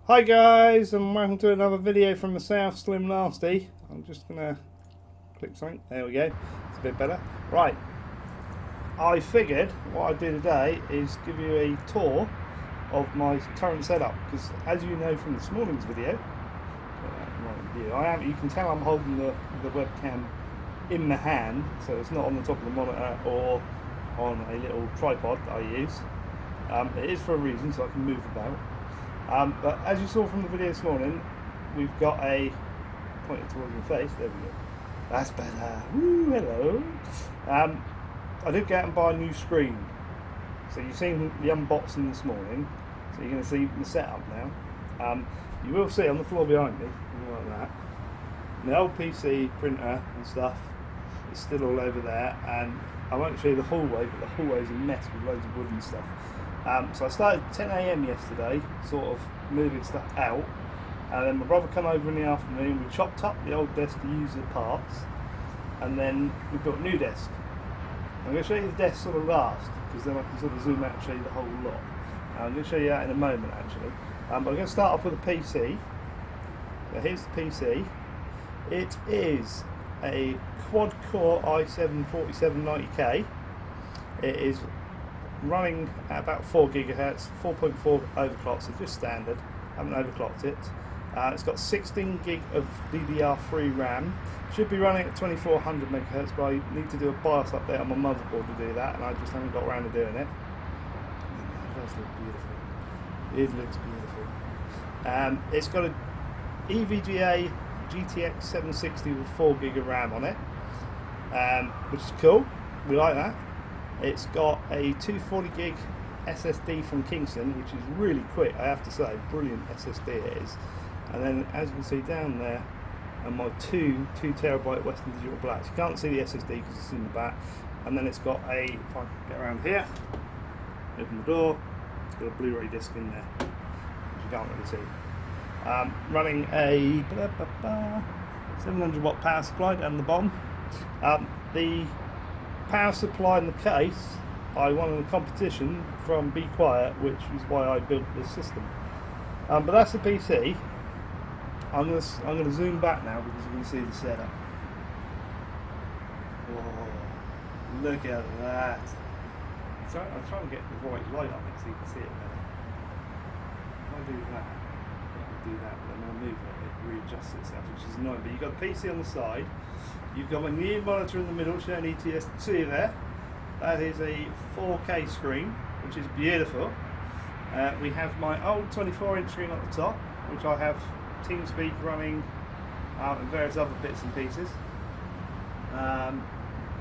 Hi guys, and welcome to another video from myself, Slim Nasty. I'm just gonna click something. There we go. It's a bit better. Right. I figured what I'd do today is give you a tour of my current setup, because as you know from this morning's video, you can tell I'm holding the webcam in the hand, so it's not on the top of the monitor or on a little tripod that I use. It is for a reason, so I can move about. But as you saw from the video this morning, we've got a pointed towards my face. There we go. That's better. Woo, hello. I did go out and buy a new screen. So you've seen the unboxing this morning. So you're going to see the setup now. You will see on the floor behind me, like that, the old PC printer and stuff is still all over there. And I won't show you the hallway, but the hallway's a mess with loads of wood and stuff. So I started at 10 AM yesterday, sort of moving stuff out, and then my brother came over in the afternoon. We chopped up the old desk to use the parts, and then we built a new desk. I'm going to show you the desk sort of last, because then I can sort of zoom out and show you the whole lot. I'm going to show you that in a moment actually. But I'm going to start off with a PC. So here's the PC. It is a quad-core i7-4790K. It is running at about 4 gigahertz, 4.4 overclock, so just standard. Haven't overclocked it. It's got 16 gig of DDR3 RAM. Should be running at 2400 megahertz, but I need to do a BIOS update on my motherboard to do that, and I just haven't got around to doing it. It does look beautiful. It looks beautiful. It's got a EVGA GTX 760 with 4 gig of RAM on it, which is cool. We like that. It's got a 240 gig SSD from Kingston, which is really quick, I have to say. Brilliant SSD it is. And then, as you can see down there, and my two terabyte Western Digital Blacks. You can't see the SSD because it's in the back. And then it's got a, if I can get around here, open the door, it's got a Blu-ray disc in there, which you can't really see. Running a 700 watt power supply down the bottom. The power supply in the case I won in a competition from Be Quiet, which is why I built this system. But that's the PC. I'm going to zoom back now because you can see the setup. Whoa, look at that! I'm trying to get the right light on it so you can see it better. If I do that, but then I'll move it readjusts itself, which is annoying. But you've got the PC on the side. You've got my new monitor in the middle showing ETS2 there. That is a 4K screen, which is beautiful. We have my old 24-inch screen at the top, which I have TeamSpeak running and various other bits and pieces.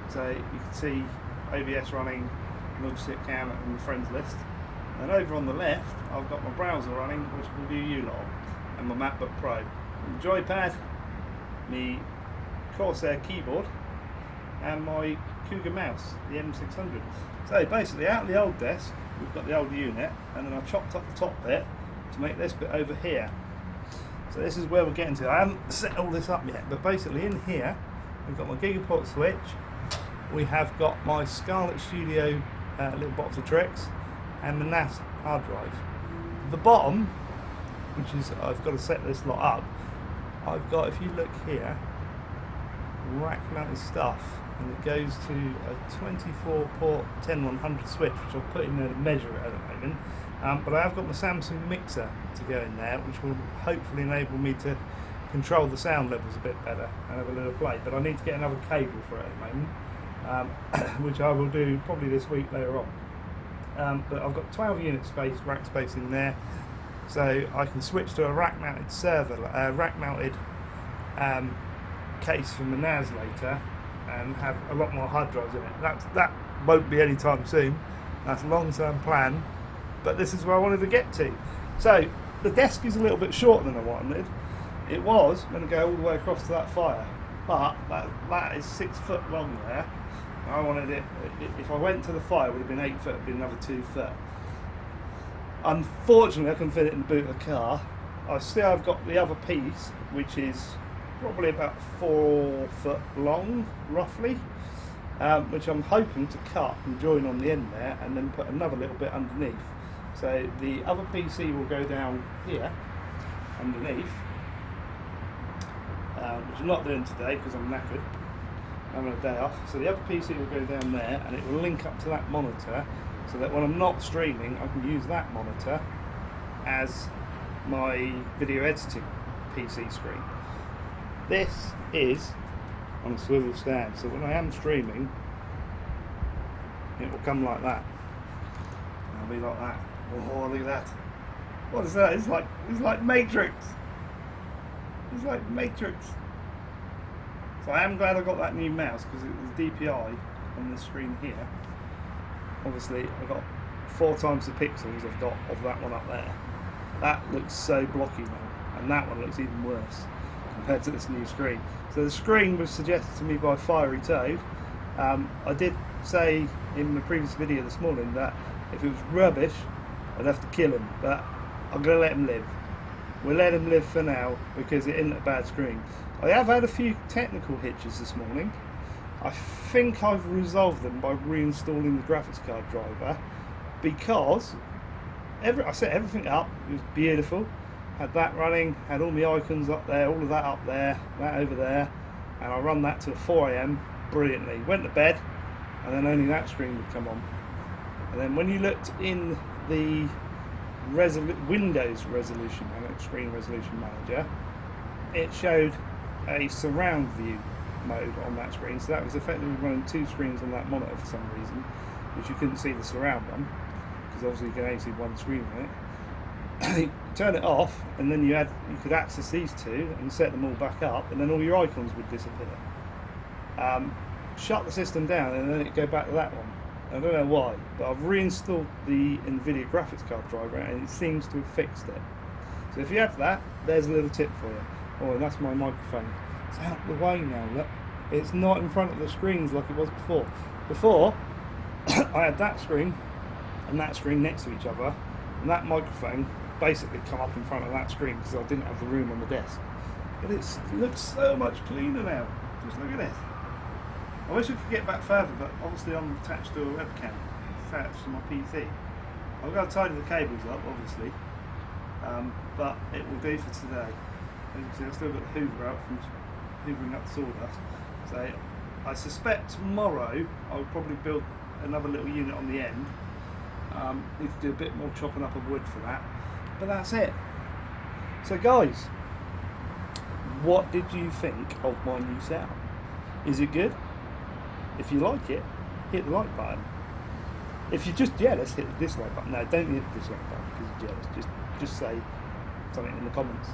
So you can see OBS running, Logitech Cam and the friends list. And over on the left, I've got my browser running, which will view you lot, and my MacBook Pro. And the joypad, my Corsair keyboard, and my Cougar mouse, the M600. So basically, out of the old desk, we've got the old unit, and then I chopped up the top bit to make this bit over here. So this is where we're getting to. I haven't set all this up yet, but basically in here, we've got my Gigaport switch. We have got my Scarlett Studio little box of tricks, and the NAS hard drive. The bottom, which is, I've got to set this lot up, I've got, if you look here, rack mounted stuff, and it goes to a 24 port 10100 switch, which I've put in there to measure it at the moment. But I have got my Samsung mixer to go in there, which will hopefully enable me to control the sound levels a bit better and have a little play. But I need to get another cable for it at the moment, which I will do probably this week later on. But I've got 12 unit space, rack space in there, so I can switch to a rack mounted server, rack mounted case from the NAS later, and have a lot more hard drives in it. That won't be any time soon. That's a long-term plan, but this is where I wanted to get to. So the desk is a little bit shorter than I wanted. It was going to go all the way across to that fire, but that is 6 foot long there. I wanted it, if I went to the fire, it would have been 8 foot, it would be another 2 foot. Unfortunately, I can fit it in the boot of the car. I've got the other piece, which is probably about 4 foot long, roughly, which I'm hoping to cut and join on the end there, and then put another little bit underneath. So the other PC will go down here, underneath, which I'm not doing today because I'm knackered. I'm having a day off. So the other PC will go down there and it will link up to that monitor, so that when I'm not streaming I can use that monitor as my video editing PC screen. This is on a swivel stand, so when I am streaming it will come like that. It'll be like that. Oh, look at that. What is that? It's like Matrix. It's like Matrix. So I am glad I got that new mouse, because it was DPI on the screen here. Obviously I got 4 times the pixels I've got of that one up there. That looks so blocky now, and that one looks even worse compared to this new screen. So the screen was suggested to me by Fiery Toad. I did say in the previous video this morning that if it was rubbish I'd have to kill him, but I'm going to let him live. We'll let him live for now because it isn't a bad screen. I have had a few technical hitches this morning. I think I've resolved them by reinstalling the graphics card driver, because I set everything up, it was beautiful, had that running, had all my icons up there, all of that up there, that over there, and I run that till 4 AM brilliantly. Went to bed and then only that screen would come on. And then when you looked in the Windows resolution manager, screen resolution manager, it showed a surround view mode on that screen, so that was effectively running 2 screens on that monitor for some reason, which you couldn't see the surround one, because obviously you can only see one screen on it. You turn it off and then you could access these 2 and set them all back up, and then all your icons would disappear. Shut the system down and then it'd go back to that one. I don't know why, but I've reinstalled the NVIDIA graphics card driver and it seems to have fixed it. So if you have that, there's a little tip for you. Oh, and that's my microphone. It's out the way now, look. It's not in front of the screens like it was before. Before, I had that screen and that screen next to each other, and that microphone basically come up in front of that screen because I didn't have the room on the desk. But it looks so much cleaner now. Just look at this. I wish I could get back further, but obviously I'm attached to a webcam attached to my PC. I've got to tidy the cables up, obviously, but it will do for today. As you can see, I've still got the Hoover out from hoovering up the sawdust. So I suspect tomorrow I'll probably build another little unit on the end. Need to do a bit more chopping up of wood for that, but that's it. So guys, what did you think of my new setup? Is it good? If you like it, hit the like button. If you're just jealous, hit the dislike button. No, don't hit the dislike button because you're jealous. Just say something in the comments.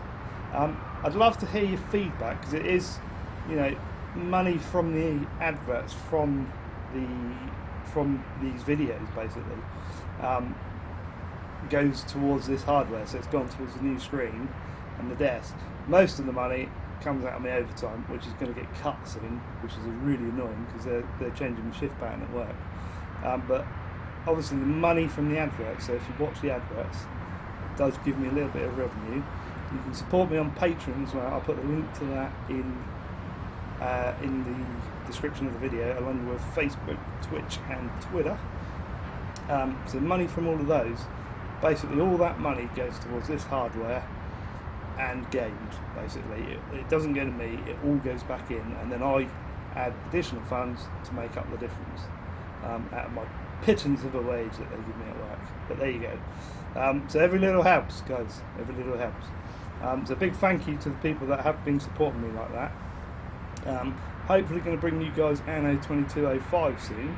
I'd love to hear your feedback, because it is, you know, money from the adverts from these videos basically goes towards this hardware. So it's gone towards the new screen and the desk. Most of the money comes out of my overtime, which is going to get cut soon, which is really annoying because they're changing the shift pattern at work. But obviously the money from the adverts, so if you watch the adverts, it does give me a little bit of revenue. You can support me on Patreon as well. I'll put the link to that in the description of the video, along with Facebook, Twitch and Twitter. So money from all of those, basically all that money goes towards this hardware and games. Basically it doesn't go to me, it all goes back in, and then I add additional funds to make up the difference out of my pittance of a wage that they give me at work. But there you go. So every little helps, guys, every little helps. So a big thank you to the people that have been supporting me like that. Hopefully going to bring you guys Anno 2205 soon,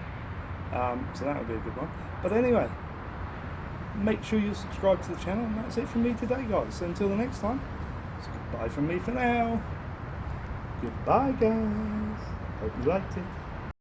so that would be a good one. But anyway, make sure you subscribe to the channel, and that's it from me today, guys. So until the next time, it's goodbye from me for now. Goodbye, guys. Hope you liked it.